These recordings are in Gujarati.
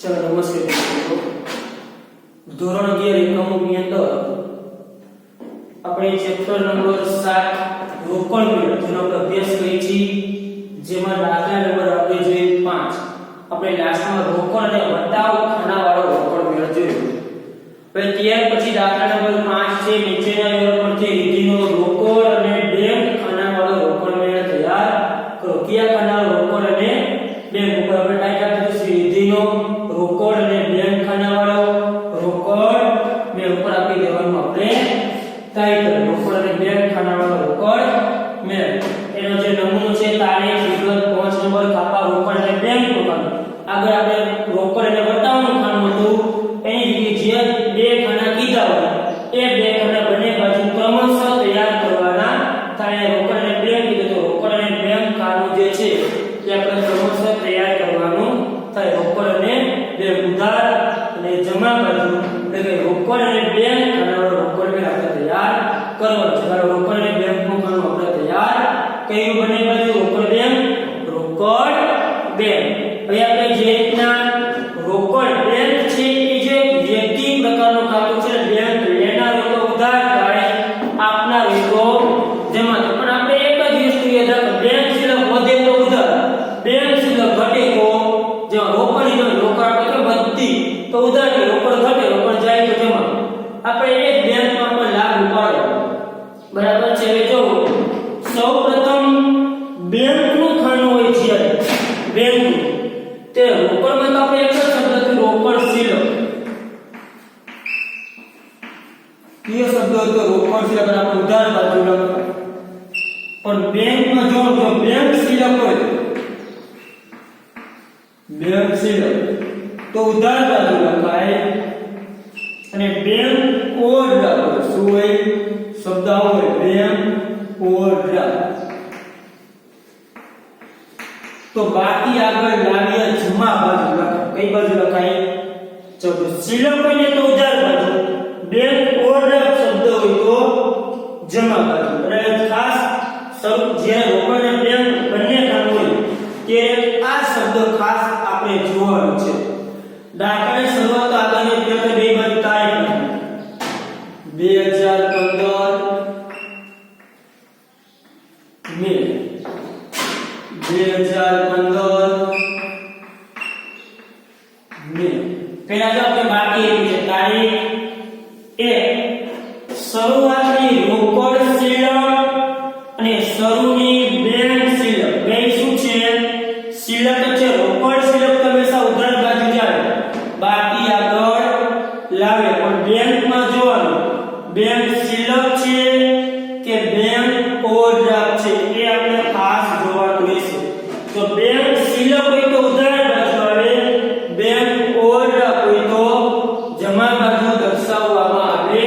चलो नमस्कार મિત્રો ધોરણ 11 એકમની અંદર આપણે ચેપ્ટર નંબર 7 રોકડ મેળ જેનો આપણે અભ્યાસ કરી છે જેમાં દાખલા નંબર આપણે જોઈએ 5 આપણે લાસ્ટમાં રોકડ અને વટાવ ખાનાવાળો રોકડ મેળ જોયો હવે ત્યાર પછી દાખલા નંબર 5 છે નીચેના લેવલ પરથી રીતિનો રોકડ અને બેંક ખાનાવાળો રોકડ મેળ તૈયાર કરો કયા ખાના રોકડ અને બેંક ઉપર આપણે ટાઈપ આપી છે રીતિનો રોકડ અને બેંક ખાનાવાળો રોકડ મેળ ઉપર આપી દેવાનું આપણે ટાઈટલ રોકડ અને બેંક ખાનાવાળો રોકડ મેળ એનો જે નમૂનો છે તારીખ વિગત પહોંચ નંબર ખાતા રોકડ અને બેંક ખાનું આગળ આપણે રોકડ અને વટાવનું ખાનું હતું એની જે બે ખાના કીધા હતા એ બે ખાના બંને બાજુ ક્રમશઃ તૈયાર કરવાના થાય રોકડ અને બેંક કીધું તો રોકડ અને બેંક ખાનું જે છે તે આપણે ક્રમશઃ તૈયાર કરવાનું થાય રોકડ અને બેંક ઉધાર અને જમા બાજુ એટલે કે રોકડ અને બેંક ખાનાવાળો રોકડ મેળ આપણે તૈયાર કરવાનો છે રોકડ અને બેંકનું ખાનું આપણે તૈયાર કયું બંને બાજુ રોકડ બેંક હવે આપણે જે રીતના રોકડ બેંક છે એ જે વ્યક્તિ પ્રકારનું ખાતું છે બેંક લેનાર હોય તો ઉધાર થાય આપનાર હોય તો જમા થાય પણ આપણે એક જ વસ્તુ યાદ રાખો બેંક શિલક વધે તો ઉધાર બેંક શિલક ઘટે તો જો રોકડ જો રોકડ આપણે વધતી તો ઉધાર રોકડ ઘટે રોકડ જાય તો જમા આપણે એક બેંકમાં પણ લાભ ઉપાડો બરાબર છે હવે જો સૌપ્રથમ બેંકનું ખાનું હોય છે બેંક તે રોકડમાં તો આપણે એક જ શબ્દથી રોકડ શિલક કયો શબ્દ હતો રોકડ શિલક આપણે ઉધાર બાજુ લખતા પણ બેંકમાં જો બેંક શિલક હોય બેંક શિલક તો ઉધાર બાજુ લખાય અને બેંક ઓવરડ્રાફ્ટ શું હોય શબ્દ હોય બેંક ઓવરડ્રાફ્ટ તો બાકી આગળ લાવ્યા જમા બાજુ લખાય કઈ બાજુ લખાય જો શિલક હોય ને તો ઉધાર બાજુ બેંક ઓવરડ્રાફ્ટ શબ્દ હોય તો જમા બાજુ અને ખાસ સ્વરૂપ જે રોકડ અને બેંક બંને ખાનું હોય કે આ શબ્દ ખાસ આપણે જોવાનું છે દાખલાની શરૂઆત આગળની પેપર બે બાજુ તારીખ 2015 મે 2015 મે પહેલા જો આપણે બાકી એવી છે તારીખ 1 શરૂઆતની રોકડ શિલક અને શરૂની બેંક શિલક બે શું છે શિલક છે રોકડ શિલક હંમેશા ઉધાર બાજુ જાય બાકી આગળ લાવે પણ બેંકમાં જોવાનું બેંક શિલક છે કે બેંક ઓવરડ્રાફ્ટ છે એ આપણે ખાસ જોવાનું રહેશે તો બેંક શિલક હોય તો ઉધાર બાજુ આવે બેંક ઓવરડ્રાફ્ટ હોય તો જમા બાજુ દર્શાવવામાં આવે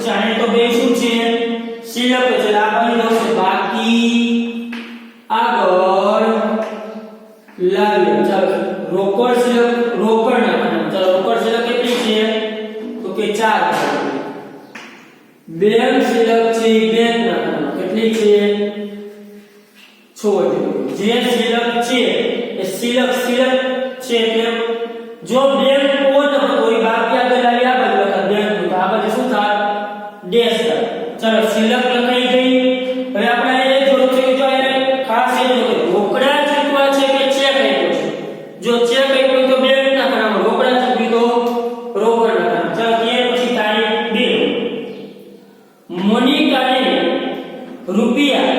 ચાહે તો બે શું છે શિલક છે લાવવાની રહેશે બાકી આગળ લાવે ચાલો રોકડ શિલક રોકડ નાખવાનું ચાલો રોકડ શિલક કેટલી છે તો કે 4 બેંક શિલક છે બેંક નાખવાનું કેટલી છે 6 જે શિલક છે એ શિલક છે એટલે જો બેંક કોડ હોય બાકી આગળ આવી આ બાજુ લખા બેંક તો આ બાજુ શું થાય ડેશ થાય ચાલો શિલક લખાઈ ગઈ હવે આપણે એ જોયું છે કે જો એ ખાસ એ જો રોકડા ચૂકવા છે કે ચેક આપ્યો છે જો ચેક આપ્યો તો બેંક ના ખાનામાં રોકડા ચૂકવી તો રોકડ ના ખાનામાં ચાલો ત્યાર પછી તારીખ 2 મોનિકાને રૂપિયા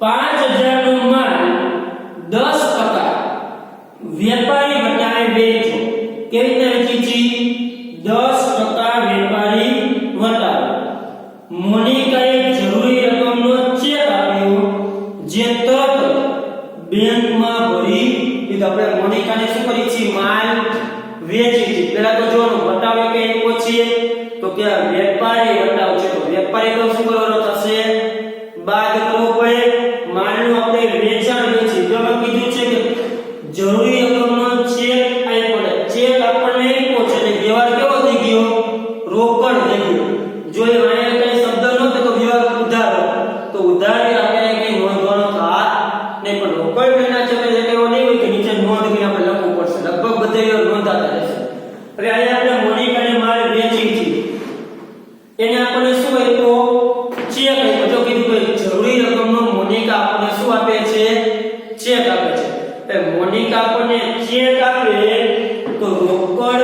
5000 નો માલ 10% વેપારી વટાવે વેચો કેવી રીતે વેચી છે 10% વેપારી વટાવે મોનિકાએ જરૂરી રકમનો ચેક આપ્યો જે તરત બેંકમાં ભરી દીધો આપણે મોનિકાને શું કરી છે માલ વેચી છે પહેલા તો જોવાનું વટાવે કે એવો છે તો કે વેપારી વટાવ છે તો વેપારી તો શું કરવાનો થશે બાદ કરવો પડે માલનું આપણે વેચાણ વેચી જેમાં કીધું છે કે જરૂરી રકમનો ચેક આપ્યો પડે ચેક આપણને આપ્યો છે એટલે વ્યવહાર કેવો થઈ ગયો રોકડ થઈ ગયો જો એ વાયા કઈ શબ્દ નહોતો તો વ્યવહાર ઉધાર તો ઉધાર આપણે કઈ નોંધવાનો થાત નહીં પણ રોકડ મેળના છે એટલે એવો નહીં હોય કે નીચે નોંધ કરીને આપણે લખવું પડશે લગભગ બધે નોંધાતા ચેક આપે તો રોકડ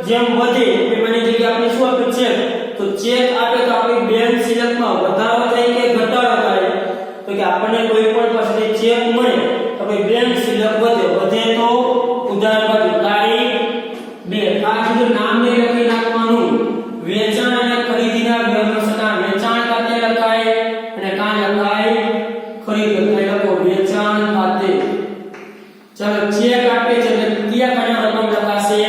જેમ વધે એમાંની જગ્યાએ આપણે શું આપે ચેક, તો ચેક આપે તો આપણી બેંક સિલકમાં વધારો થાય કે ઘટાડો થાય, તો કે આપણને કોઈ પણ પાસેથી ચેક મળે તો આપણી બેંક સિલક વધે તો ઉદાહરણ બાજુ તારીખ 2 આ બધું નામને લખી નાખવાનું, વેચાણ અને ખરીદીના વ્યવસ્થા વેચાણ ખાતે લખાય અને કાં લખાય ખરીદ ખાતે લખો વેચાણ ખાતે. ચાલો ચેક આપે છે એટલે કયા ખાનામાં રકમ લખાશે,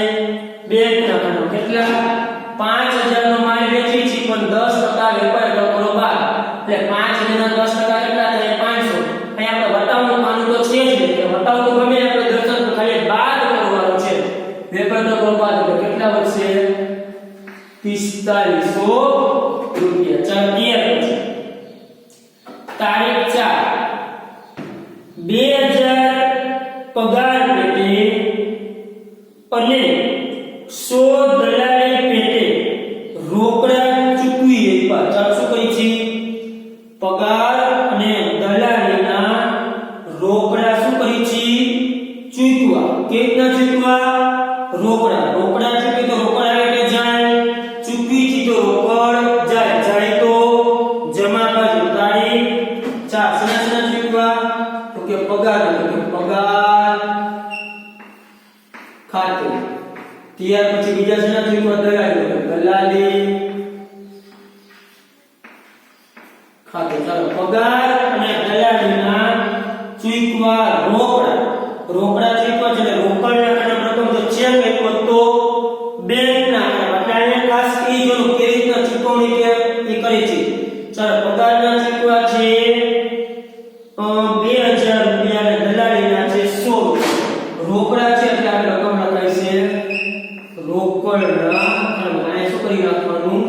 બેંકના ખાનામાં. કેટલા 5000 નો માલ વેચી છે પણ 10% વેપાર કરો બાદ એટલે 5000 ના 10% કેટલા થાય 500. અહીં આપણે વટાવનું ખાનું તો છે જ નહીં, કે વટાવ તો ગમે આપણે દર્શન ખાલી બાદ કરવાનો છે, વેપાર તો કરો બાદ એટલે કેટલા વધશે 4500 રૂપિયા. ચાલો ક્લિયર છે. તારીખ 4 2000 પગાર પેટે અને 100 દલાલી પેટે રોકડા ચૂકવી આપ્યા. ચાલો શું કરી છે, પગાર અને દલાલીના રોકડા શું કરી છે ચૂકવા. કેટલા ચૂકવા, રોકડા ચૂકવી તો રોકડ આવે કે જાય, ચૂકવી છે તો રોકડ જાય તો જમા બાજુ તારીખ 4 સના ચૂકવા તો કે પગાર ખાતે. ત્યાર પછી બીજા સના ચૂકવા દલાલી ખાતે. ચાલો પગાર અને દલાલીના ચૂકવા રોકડા ચૂકવા છે રોકડના ખાનામાં રકમ જો ચેક આપ્યો તો બેંકના ખાનામાં. એટલે ખાસ એ જોનું કેવી રીતના ચૂકવણી કે એ કરી છે. ચાલો પગારના ચૂકવા છે 2000 રૂપિયા અને દલાલીના છે 100. રોકડા છે એટલે આપણે રકમ લખાય છે રોકડના ખાનામાં. આ શું કરી નાખવાનું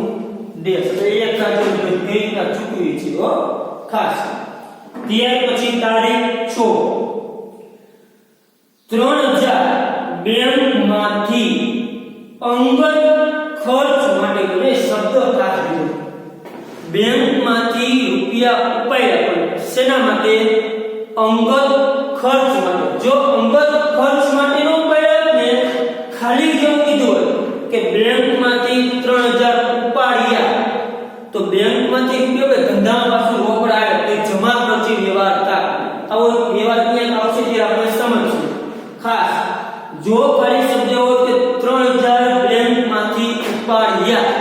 ડેશ. એટલે એક સાથે કેવી રીતના ચૂકવી છે હો ખાસ. ત્યાર પછી તારીખ 6 3000 બેંકમાંથી અંગત ખર્ચ માટે એટલે શબ્દ ખાસ દીધો. બેંકમાંથી રૂપિયા ઉપાડ્યા પણ શેના માટે, અંગત ખર્ચ માટે. જો અંગત ખર્ચ માટે નો ઉપાડ્યા ને ખાલી જેવું કીધું હોય કે બેંકમાંથી 3000 ઉપાડ્યા તો બેંકમાંથી રૂપિયા ધંધામાં પાછું રોકડ આવે તો જમા ખર્ચી વ્યવહાર થાય. આવો વ્યવહાર ક્યાં આવશે જે આપણે સમજશું ખાસ. જો ખાલી શબ્દ હોય કે 3000 બેંકમાંથી ઉપાડ્યા,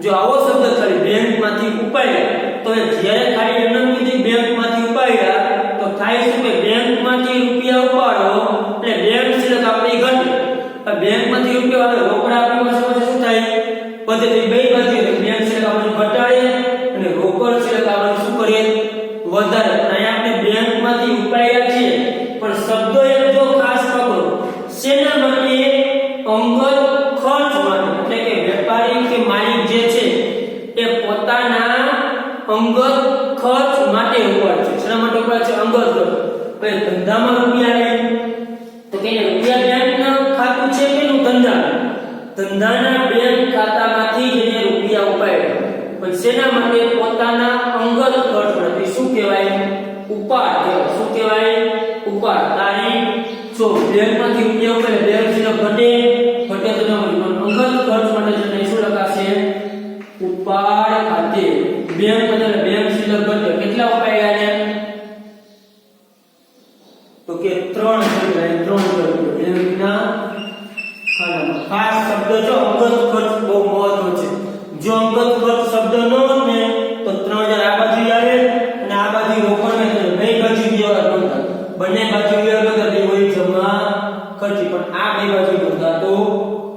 જો આવો શબ્દ ખાલી બેંકમાંથી ઉપાડ્યા તો જ્યારે ખાલી એમ કીધું બેંકમાંથી ઉપાડ્યા તો થાય શું કે બેંકમાંથી રૂપિયા ઉપાડો એટલે બેંક સિલક આપણી ઘટે. બેંકમાંથી રૂપિયા વાળો રોકડા આપણી પાસે શું થાય પદ્ધતિ બે બાજુ બેંક સિલક આપણે ઘટાડે અને રોકડ સિલક આપણે શું કરીએ વધારે. અહીંયા આપણે બેંકમાંથી ઉપાડ્યા છે પણ શબ્દો એક જો ખાસ પકડો શેના માટે, અંગત ખર્ચ માટે. એટલે કે વેપારી કે માલિક જે છે એ પોતાના અંગત ખર્ચ માટે ઉપાડે છે. શેના માટે ઉપાડે છે, અંગત ખર્ચ. ભાઈ ધંધામાં રૂપિયા આવે તો કે રૂપિયા બેંકના ખાતું છે કે ધંધાના બેંક ખાતામાંથી જેને રૂપિયા ઉપાડ્યા પણ શેના માટે, પોતાના અંગત ખર્ચ માટે. શું કહેવાય, ઉપાડ કહેવાય. શું કહેવાય, ઉપાડ. તારીખ 6 બેંકમાંથી રૂપિયા ઉપાડે બેંક સિલક ઘટે તો ન મળે અંગત ખર્ચ માટે જેને શું લખાશે ઉપાડ ખાતે. બેંક એટલે બેંક સિલક ઘટે કેટલા ઉપાડ્યા ને તો કે 3000 બેંકના ખાનામાં. ખાસ શબ્દ જો અંગત ખર્ચ બહુ મહત્વ છે. જો અંગત ખર્ચ શબ્દ ન હોય ને તો 3000 આ બાજુ આવે અને આ બાજુ રોકડ ને બે બાજુ વ્યવહાર નોંધાય. બંને બાજુ વ્યવહાર નોંધાય હોય જમા ખર્ચી પણ આ બે બાજુ નોંધાતો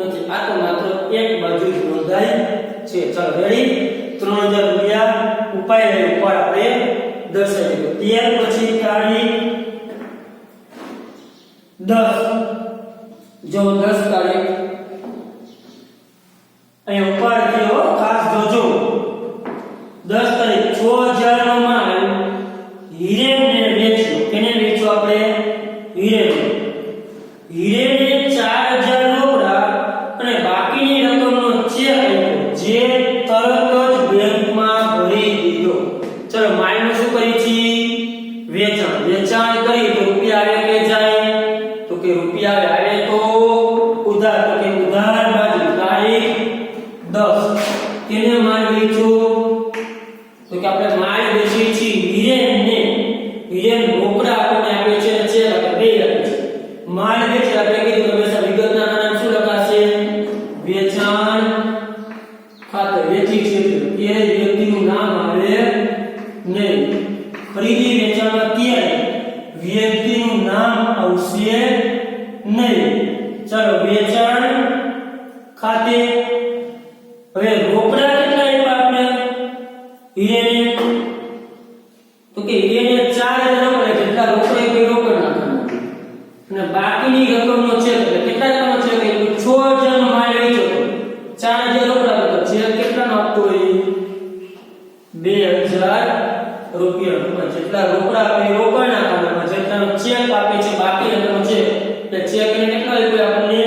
નથી. આ તો માત્ર એક બાજુ જ નોંધાય છે. ચાલો રેડી 3000 રૂપિયા ઉપાય ઉપર આપણે દર્શાવી દીધું. ત્યાર પછી તારીખ 10 જો 10 તારીખ અહીંયા ઉપાડ થયો ખાસ જોજો. 10 તારીખ 6000 નો માલ હિરેનને વેચ્યો. કેને વેચ્યો આપણે, હિરેનને. હિરેનને 4000 રોકડા અને બાકીની રકમનો ચેક આપ્યો જે તરત જ બેંકમાં ભરી દીધો. ચલો માલનું શું કરી છે, વેચાણ કરી તો રૂપિયા આવે કે જાય તો કે રૂપિયા આવે હિરેન રોકડા આપણને આપે છે અને ચેક આપણે બે આપે છે માલ વેચે આપણે કીધું કે હંમેશા વિગતના નામ શું લખાશે વેચાણ ખાતે વેચી છે કે વ્યક્તિનું નામ આવે નહીં ખરીદી વેચાણમાં ક્યારે વ્યક્તિનું નામ આવશે નહીં ચાલો વેચાણ ખાતે હવે રોકડા કેટલા આપ્યા આપણે હિરેને તો કે હિરેને 4000 મળે જેટલા રોકડા કે રોકડ નાખવાના અને બાકીની રકમનો ચેક એટલે કેટલા રકમનો ચેક એ 6000 નો માલ વેચ્યો તો 4000 રોકડા તો ચેક કેટલાનો આપતો હોય 2000 રૂપિયા જેટલા રોકડા આપે રોકડ નાખવાના જેટલાનો ચેક આપે છે બાકી રકમનો ચેક એટલે ચેક ને કેટલા રૂપિયા આપણને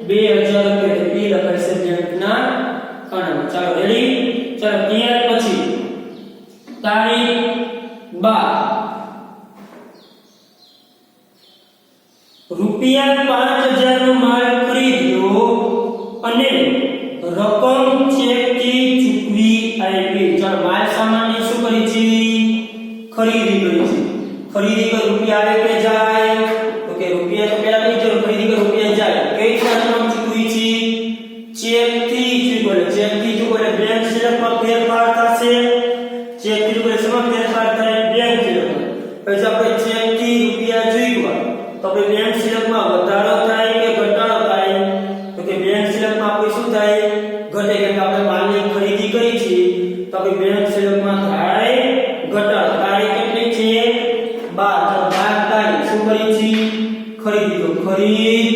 2000 રૂપિયા એ લખાય છે બેંકના ખાનામાં ચાલો રેડી ચાલો ત્યાર પછી તારીખ 12 રૂપિયા 5000 નો માલ ખરીદ્યો અને રકમ ચેક થી ચૂકવી આપી ચાલો માલ સામાનની શું કરી છે ખરીદી કરી છે ખરીદી કર રૂપિયા આવે કે જાય તો કે રૂપિયા તો પહેલા લઈ જાવ ખરીદી કર રૂપિયા જાય કઈ રકમ ચૂકવી છે ચેક થી ચૂકવે ચેક થી ચૂકવે બેંક સિલકમાં ફેરફાર થશે ચેક થી ચૂકવે સમય ફેરફાર થાય બેંક સિલકમાં પછી આપણે ચેક થી રૂપિયા ચૂકવા તો આપણે બેંક સિલકમાં વધારો થાય કે ઘટાડો થાય તો કે બેંક સિલકમાં આપણે શું થાય ઘટે કે આપણે માલની ખરીદી કરી છે તો આપણે બેંક સિલકમાં થાય ઘટાડો તારીખ કેટલી છે 12 તારીખ શું કરી છે ખરીદી તો ખરીદ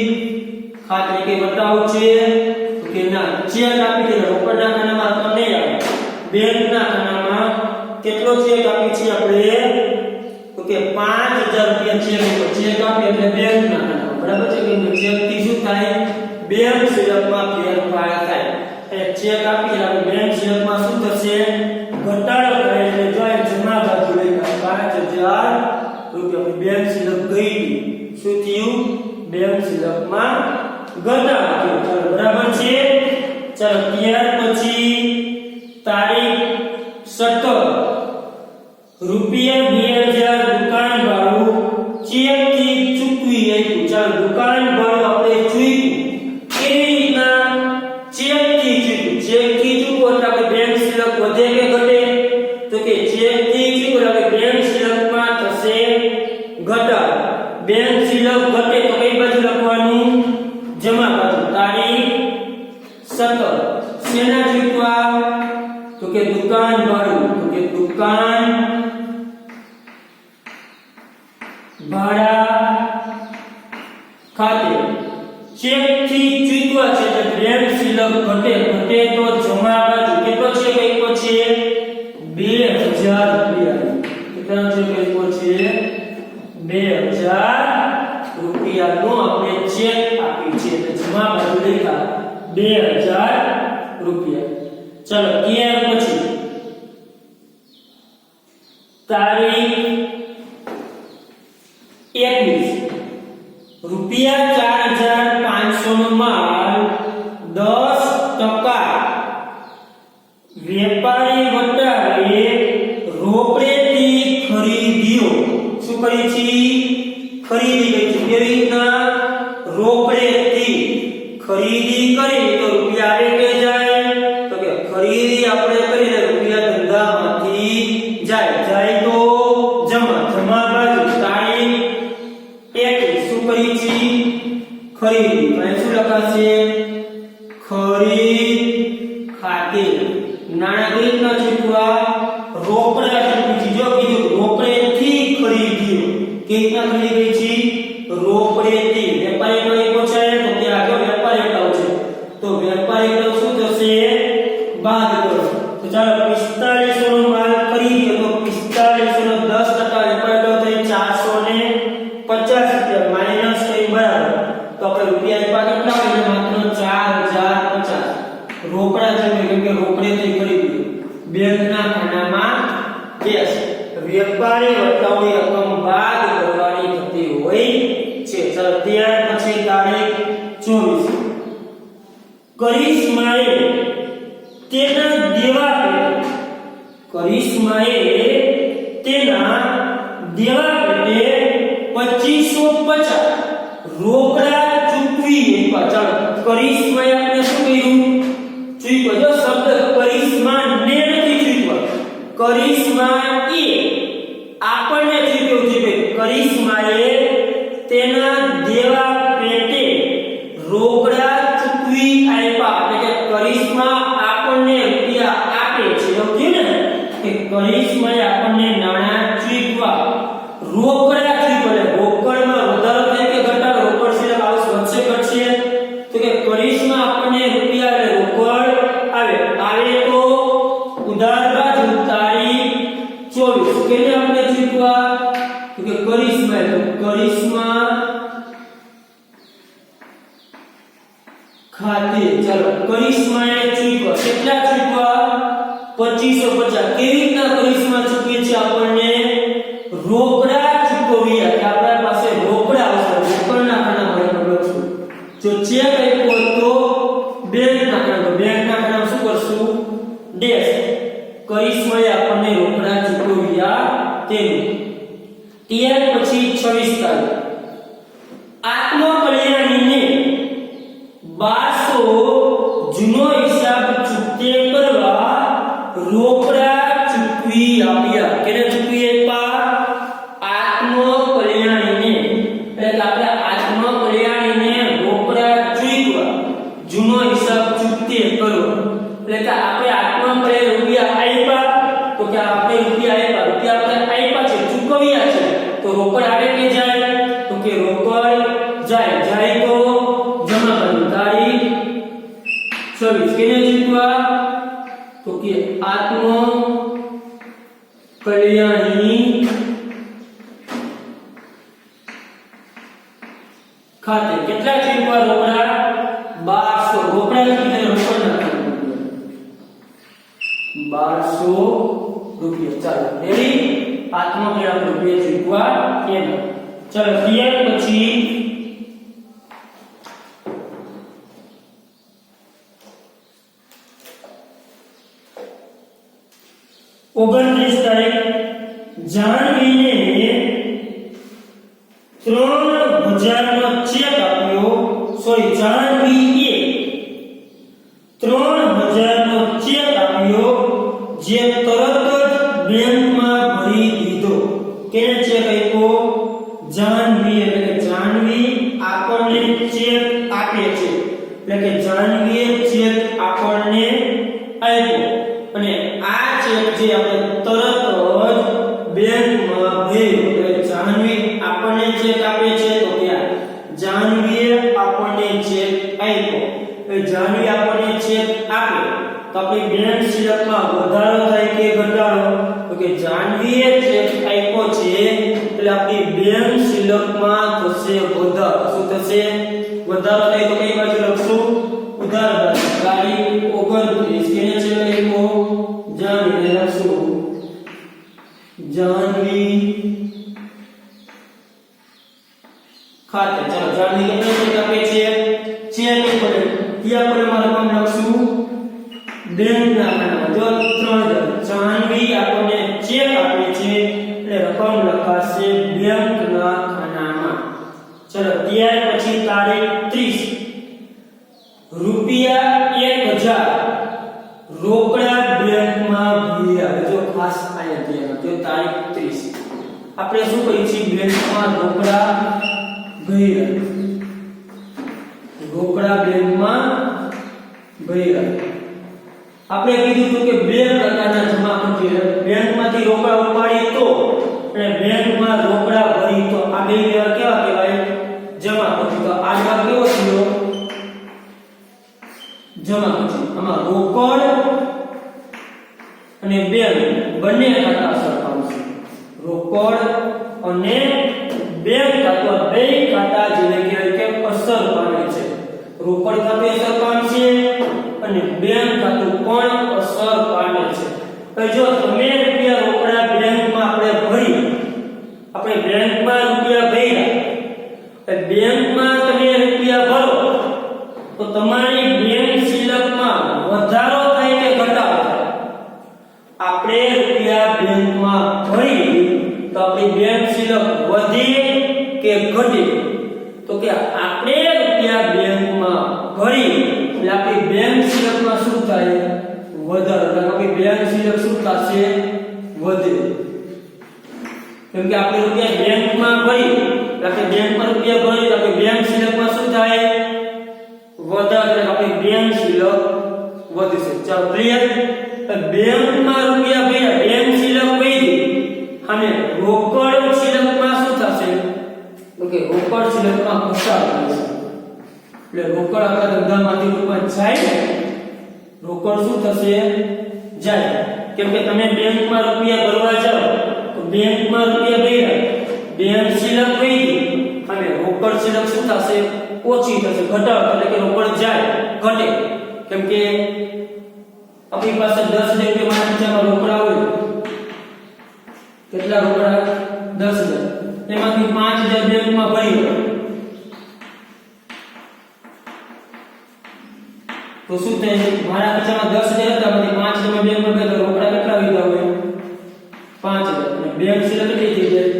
ખાતે કે બતાવું છે તો કે ના ચેક આપી દે રોકડના ખાનામાં તો નહીં આવે બેંકના ખાનામાં કેટલો ચેક આપી છે આપણે તો કે 5000 રૂપિયા ચેક તો ચેક આપી એટલે બેંકના ખાનામાં બરાબર છે કે ચેક થી શું થાય બેંક સિલકમાં ફેરફાર થાય એટલે ચેક આપી એટલે બેંક સિલકમાં શું થશે ઘટાડો થાય એટલે જોઈ જમા બાજુ લખ્યા 5000 રૂપિયા બેંક સિલક ગઈ શું થયું બેંક સિલકમાં ઘટાડો થયો બરાબર છે ચાલો ત્યાર પછી તારીખ 17 રૂપિયા 2000 દુકાન ભાડું ચેક થી ચૂકવી આપ્યું ચાલો દુકાન ભાડું આપણે ચૂક્યું કેવી રીતના ચેક થી ચૂક્યું ચેક થી ચૂકવો એટલે આપણે બેંક સિલક વધે કે ઘટે તો કે ચેક થી ચૂકવો એટલે બેંક સિલકમાં થશે ઘટાડો બેંક સિલક ઘટે તો કઈ બાજુ લખવાનું જમા બાજુ તારીખ 17 શેના ચૂકવા તો કે દુકાન ભાડું તો કે દુકાન ભાડા ખાતે ચેક થી ચૂકવા છે તો બેંક સિલક ઘટે ઘટે તો જમા બાજુ કેટલો છે કઈકો છે 2000 રૂપિયા કેટલો છે કઈકો છે 2000 રૂપિયાનો આપણે ચેક આપી છે તો જમા બાજુ લખ્યા 2000 રૂપિયા ચલો ત્યાર પછી તારીખ 21 રૂપિયા 4500 નો માલ 10% વેપારી વટાવે રોકડેથી ખરીદ્યો શું કરી છે ખરીદી કરી છે કેવી રીતના રોકડેથી ખરીદી કરી તો રૂપિયા આવે કે જાય તો કે ખરીદી આપણે કરીને રૂપિયા ધંધામાંથી જાય જાય તો જમા જમા બાજુ તારીખ 21 શું કરી છે ખરીદી અહીં શું લખાશે ખરીદ ખાતે નાણાકીય ના ચૂકવા રોકડા ચૂકવી જો કીધું રોકડેથી ખરીદ્યો કે રીતના ખરીદી છે રોકડેથી વેપારી નો એક છે તો તે આગળ વેપારી નો છે તો વેપારી નો શું થશે બાદ કરો તો ચાલો 4500 નો માલ ખરીદ્યો તો 4500 નો 10% વેપારી નો થઈ 450 રૂપિયા માઈનસ કઈ બરાબર તો આપણે રૂપિયા આપ્યા કેટલા એટલે માત્ર 4050 રોકડા જમે કેમ કે રોકડેથી ખરીદ્યું બેંકના ખાનામાં કેશ વેપારી વટાવની રકમ બાદ કરવાની થતી હોય છે ચાલો ત્યાર પછી તારીખ 24 કરિશ્માએ તેના દેવા પેટે 2550 રોકડા ચૂકવી પાછળ કરિશ્માએ આપણે શું કર્યું ચૂકવ્યો જો શબ્દ કરિશ્મા ને નથી ચૂકવ્યો કરિશ્મા એ આપણને ચૂકવ્યું છે કરિશ્માએ તેના દેવા પેટે રોકડા ચૂકવી આપ્યા એટલે કે કરિશ્મા આપણને રૂપિયા આપે છે એવું ને કે કરિશ્માએ આપણને નાણાં ચૂકવા રોકડા ચૂકવે રોકડમાં વધારો થાય કે ઘટાડો રોકડ સિવાય આવશે વધશે ઘટશે તો કે કરિશ્મા આપણને રૂપિયા એટલે રોકડ આવે તો ઉધાર બાજુ તારીખ 24 કેને આપણે ચૂકવા તો કે કરિશ્મા ખાતે ચાલો કરિશ્માએ ચૂકવા કેટલા ચૂકવા 2550 કેવી રીતના કરિશ્મા ચૂકવે છે આપણને રોકડા ચૂકવ્યા કે આપણા પાસે રોકડા આવશે રોકડના ખાનામાં લખશું જો ચેક આપ્યો તો બેંકના ખાનામાં શું કરશું ડેશ કરિશ્માએ આપણને રોકડા ચૂકવ્યા તેનું ત્યાર પછી 26 તારીખ આત્મકલ્યાણીને 1200 જૂનો હિસાબ ચૂકતે કરવા રોકડા ચૂકવી આપ્યા કેને ચૂકવી આપ્યા આત્મકલ્યાણીને એટલે આપણે આત્મકલ્યાણીને રોકડા ચૂકવા જૂનો હિસાબ ચૂકતે કરવા એટલે કે આપણે આત્મકલ્યાણ રૂપિયા આપ્યા તો કે આપણે રૂપિયા આપણે આપ્યા છે ચૂકવ્યા છે તો રોકડ આવે કે જાય તો કે રોકડ જાય તો જમા કરવું તારીખ 26 કેને ચૂકવા તો કે આત્મ કલ્યાણી ખાતે કેટલા ચૂકવા રોકડા 1200 રોકડા કીધે રોકડ ના 1200 રૂપિયા ચાલો રેડી આત્મકલ્યાણ રૂપિયા ચૂકવા એનો ચાલો ત્યાર પછી 29 તારીખ જાનવીને 3000 નો ચેક આપ્યો જાનવીએ 3000 નો ચેક આપ્યો જે તરત જ બેંકમાં ભરી દીધો કેને ચેક આપ્યો જાનવી એટલે કે જાનવી આપણને ચેક આપે છે એટલે કે જાનવીએ ચેક આપણને આપ્યો અને આ ચેક જે આપણે તરત જ બેંકમાં ભર્યો એટલે જાનવી આપણને ચેક આપે છે તો ત્યાં જાનવીએ આપણને ચેક આપ્યો એટલે જાનવી આપણને ચેક આપે તો આપણી બેંક શિલકમાં વધારો થાય કે ઘટાડો તો કે જાનવીએ ચેક આપ્યો છે એટલે આપણી બેંક શિલકમાં થશે વધારો શું થશે વધારો થાય તો કઈ બાજુ લખશું ઉધાર બાજુ તારીખ 29 કેને ચેક આપ્યો જાનવીને લખશું જાનવી ખાતે ચાલો જાનવી કેટલા ચેક આપે છે ચેક પર ત્યાં પર રકમ લખશું બેંકના ખાતામાં જો 3000 જાનવી આપણને ચેક આપે છે એટલે રકમ લખાશે બેંકના ખાતામાં ચલો ત્યાર પછી તારીખ 30 રૂપિયા 1000 રોકડા બેંકમાં ભર્યા જો ખાસ આયા ત્યાં તો તારીખ 30 આપણે શું કહી છે બેંકમાં રોકડા ભર્યા રોકડા બેંકમાં ભર્યા આપણે કીધું હતું કે બે પ્રકારના જમા ખર્ચ બેંકમાંથી રોકડા ઉપાડી તો અને બેંકમાં રોકડા ભરી તો આ બે કેવા કહેવાય જમા ખર્ચ તો આ જવાબ કેવો થયો જમા ખર્ચ આમાં રોકડ અને બેંક બંને ખાતા સરખામ છે રોકડ અને બેંક ખાતા બે ખાતા જેને કહેવાય કે અસર પામે છે રોકડ ખાતું અસર પામશે અને બેંક ખાતું પણ અસર પામે છે તો જો તમે રૂપિયા રોકડા બેંકમાં આપણે ભરી આપણે બેંકમાં રૂપિયા ભર્યા બેંકમાં તમે રૂપિયા ભરો તો તમારી બેંક શિલકમાં વધારો થાય કે ઘટાડો થાય આપણે રૂપિયા બેંકમાં ભરી તો આપણી બેંક શિલક વધે કે ઘટે? તો કે આપણે રૂપિયા બેંકમાં ભરી એટલે આપણી બેંક શિલકમાં શું થાય? વધારો. એટલે આપણી બેંક શિલક શું થશે? વધે. કેમ કે આપણે રૂપિયા બેંકમાં ભરી એટલે આપણે બેંકમાં રૂપિયા ભરી તો આપણી બેંક શિલકમાં શું થાય? વધારો. એટલે આપણી બેંક શિલક વધશે. ચાલો ક્લિયર? બેંકમાં રૂપિયા ભર્યા, બેંક શિલક વધી અને રોકડ શિલકમાં શું થશે? તો કે રોકડ શિલકમાં ઘટાડો થશે. એટલે રોકડ આપણા ધંધામાંથી રૂપિયા જાય, રોકડ શું થશે? જાય. કેમ કે તમે બેંકમાં રૂપિયા ભરવા જાઓ તો બેંકમાં રૂપિયા ભર્યા, બેંક શિલક વધી અને રોકડ શિલક શું થશે? ઓછી થશે, ઘટાડો. એટલે કે રોકડ જાય, ઘટે. કેમ કે આપણી પાસે 10,000 રૂપિયા ખિસ્સામાં રોકડા હોય, કેટલા રોકડા? 10,000. એમાંથી 5,000 બેંકમાં ભરી હોય તો શું થાય? મારા ખિસ્સામાં 10,000 હતા, એમાંથી 5,000 બેંકમાં ભર્યા તો રોકડા કેટલા વધ્યા હોય? 5,000. અને બેંક શિલક કેટલી થઈ જાય?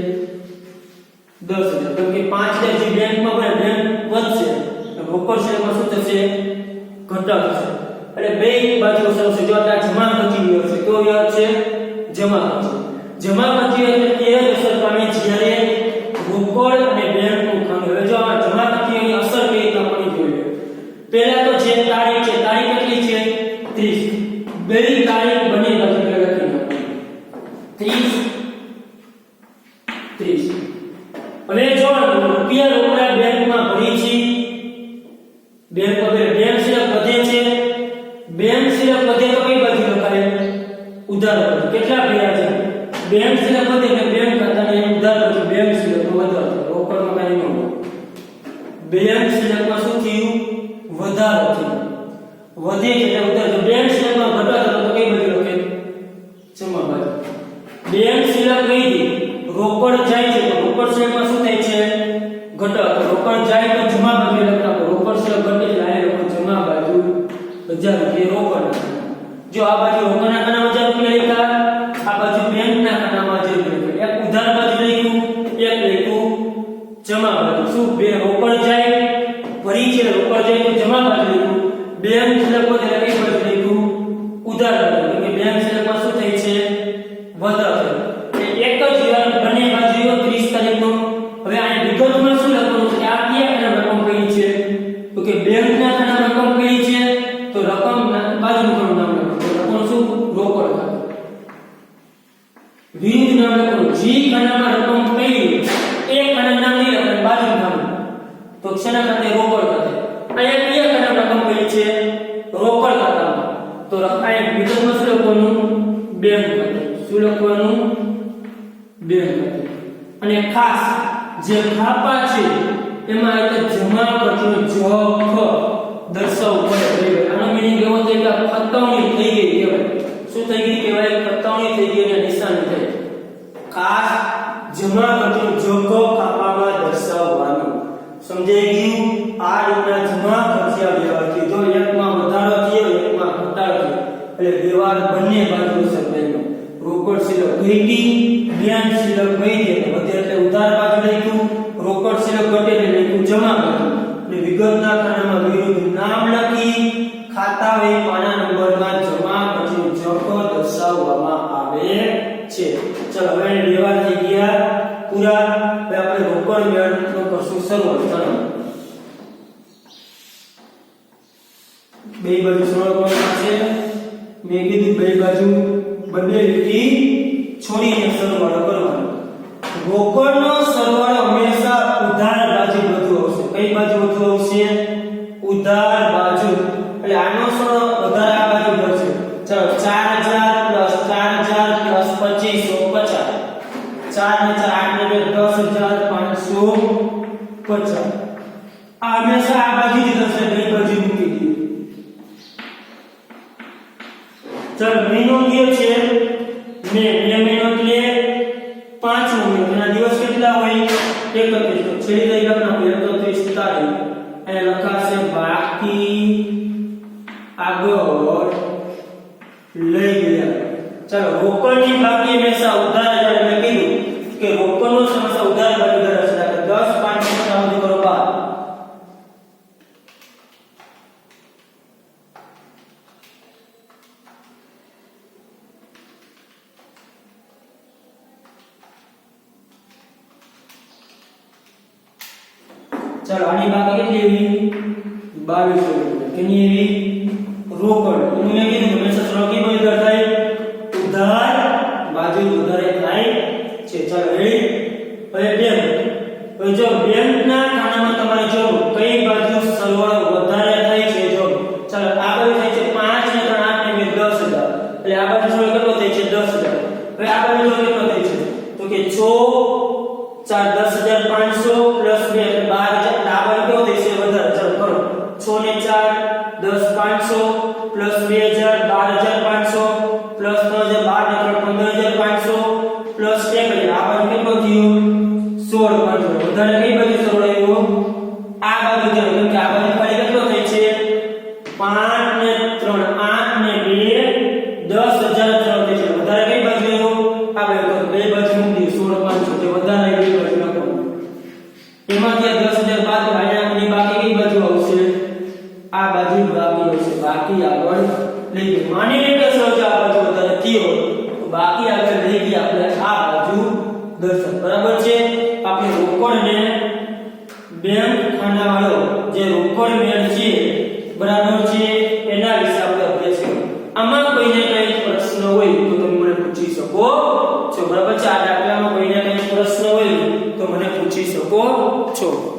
10,000. કેમ કે 5,000 જે બેંકમાં ભરે બેંક વધશે, રોકડ શિલકમાં શું થશે? ઘટાડો થશે. એટલે બે બાજુ અસર છે. જો આ જમા ખર્ચી વ્યવહાર છે, કયો વ્યવહાર છે? જમા ખર્ચી. જમા ખર્ચી એટલે તે અસર પામે જ્યારે રોકડ અને બેંકનું ખાનું. હવે જો આ જમા ખર્ચીની અસર કેવી રીતે પડી જોઈએ? પહેલા તો જે તારીખ છે, તારીખ કેટલી છે? 30. બે તારીખ બની બાજુ લખી નાખો 30. હવે જો રૂપિયા રોકડા બેંકમાં ભરી છે, બેંક શિલક વધે છે, બેંક શિલક વધે તો કઈ બાજુ લખાય? ઉધાર બાજુ. કેટલા ભર્યા છે? બેંક શિલક વધે એટલે બેંક ખાતાની ઉધાર બાજુ બેંક શિલક વધારો. રોકડમાં કાઈ ન હોય. બેંક શિલકમાં શું થયું? વધારો થયો. વધે એટલે ઉધાર. જો બેંક શિલકમાં ઘટાડો તો કઈ બાજુ લખે? જમા બાજુ. બેંક શિલક વધી, રોકડ જાય છે તો રોકડ શિલકમાં શું થાય છે? ઘટાડો. રોકડ જાય તો જમા બાજુ લખતા, રોકડ શિલક ઘટે એટલે આ લોકો જમા બાજુ 1000 રૂપિયા રોકડ. જો આ બાજુ રોકડના ખાનામાં 1000 રૂપિયા લખ્યા, આ બાજુ બેંકના ખાનામાં 1000 રૂપિયા. એક ઉધાર બાજુ લખ્યું, એક લખ્યું જમા બાજુ. શું? બે રોકડ જાય ભરી છે, રોકડ જાય તો જમા બાજુ લખ્યું, બેંક શિલક વધે એટલે કઈ બાજુ લખ્યું? ઉધાર બાજુ. કે બેંક શિલકમાં શું થાય છે? વધારો. એક જ વ્યવહાર બંને બાજુ 30 તારીખનો. હવે આને વિગતમાં શું લખવાનું છે? આ કયા ખાનામાં રકમ કઈ છે? તો કે બેંકના ખાનામાં રકમ કઈ છે? તો રકમ બાજુનું નામ લખો. રકમ શું? રોકડ ખાતું. વિરુદ્ધ નામ લખો. જે ખાનામાં રકમ કઈ એ ખાનાનું નામ નહીં લખવાનું, બાજુનું નામ. તો શેના ખાતે? રોકડ ખાતે. અહીંયા કયા ખાનામાં રકમ કઈ છે? રોકડ ખાતામાં. તો અહીંયા વિગતમાં શું લખવાનું? બેંક ખાતે. શું લખવાનું? બેંક ખાતે. અને ખાસ જે ખાપા છે એમાં એટલે જમા ખર્ચનો જખ દર્શાવવું પડે. આનો મીનિંગ એવો થાય કે ખતવણી થઈ ગઈ કહેવાય. શું થઈ ગઈ કહેવાય? ખતવણી થઈ ગઈ અને નિશાની થઈ. ખાસ જમા ખર્ચનો જખ ખાપામાં દર્શાવવાનો. સમજાઈ ગયું? આ રીતના જમા ખર્ચિયા વ્યવહારથી જો એકમાં વધારો થયો, એકમાં ઘટાડો થયો એટલે વ્યવહાર બંને બાજુ અસર થઈ. રોકડ શિલક ઘટી, બેંક શિલક વધી એટલે વધે એટલે ઉધાર બાજુ લખ્યું, રોકડ શિલક ઘટે એટલે લખ્યું જમા બાજુ. એટલે વિગતના ખાનામાં વિરુદ્ધ નામ લખી ખાતા વે પાના નંબરમાં જમા ખર્ચનો જખ દર્શાવવામાં આવે છે. ચલો હવે વ્યવહાર થઈ ગયા પૂરા. હવે આપણે રોકડ વ્યવહારનો કરશું શરૂઆત. ચાલો બે બાજુ સરળ કરવાના છે. મેં કીધું બે બાજુ બંને લીટી છોડીને સરવાળો કરવાનો. રોકડનો સરવાળો હંમેશા ઉધાર બાજુ વધુ આવશે. કઈ બાજુ વધુ આવશે? ઉધાર બાજુ. એટલે આનો સરવાળો વધારે આ બાજુ વધશે. ચાલો 4000 + 4000 + 2550. 4 ને 4 8 ને 10550. આ હંમેશા આ બાજુ જ થશે, બે બાજુ મૂકી દીધી. ચાલો મહિનો કયો છે? મે. મહિનો એટલે 5મો મહિનો. એના દિવસ કેટલા હોય? 31. તો છેલ્લી તારીખ આપણા 31 તારીખ. અહીંયા લખાશે બાકી આગળ લઈ ગયા. ચાલો રોકડની બાકી હંમેશા ઉધાર એટલે કીધું કે રોકડનો સમસ્યા ઉધાર બાજુ દર હશે કે 10 5 નો સરવાળો કરો 12 चलो आनी बाकी કેટલી એવી 2200 કેની એવી રોકડ હું મેં કીધું હંમેશા સરવાળો કેવી બાજુ થાય ઉધાર બાજુ વધારે થાય છે ચલો રેડી હવે બેંક જો બેંકના ખાનામાં તમારે જો કઈ બાજુ સરવાળો વધારે થાય છે જો ચલો આ બાજુ થાય છે 5 ને 3 8 ને 10000 એટલે આ બાજુ સરવાળો કેટલો થાય છે 10000 હવે આ બાજુ જો કેટલો થાય છે તો કે 6 4 10500 પ્લસ 2 એટલે 12000 આ બાજુ કેવો થાય છે વધારે ચલો કરો 6 ને 4 10500 પ્લસ 2000 12500 પ્લસ 3000 12 ને 3 15500 પ્લસ 1 આ બાજુ કેટલો થયો 16 વધારે કઈ બાજુ સરવાળો આવ્યો આ બાજુ કેમ કે આ બાજુ ખાલી કેટલો થાય છે 5 ને 3 8 ને 2 10000 સરવાળો થાય છે વધારે કઈ બાજુ આવ્યો આ બાજુ તો બે બાજુ મૂકી 16500 તે વધારે બે બાજુ નાખો એમાંથી 10000 બાદ ભાગ્યા બાકી કઈ બાજુ આવશે આ બાજુ બાકી આવશે બાકી આગળ લઈ ગઈ માની લે કે સરવાળો આ બાજુ વધારે થયો તો બાકી આગળ લઈ ગઈ આપણે આ બાજુ 10 બરાબર છે આપણે રોકડને બેંક ખાનાવાળો જે રોકડ મેળ છે બરાબર છે એના વિશે આપણે અભ્યાસ કર્યો આમાં કોઈને કઈ પ્રશ્ન હોય તો તમે મને પૂછી શકો છો બરાબર છે આ દાખલામાં કોઈને કઈ પ્રશ્ન હોય તો મને પૂછી શકો છો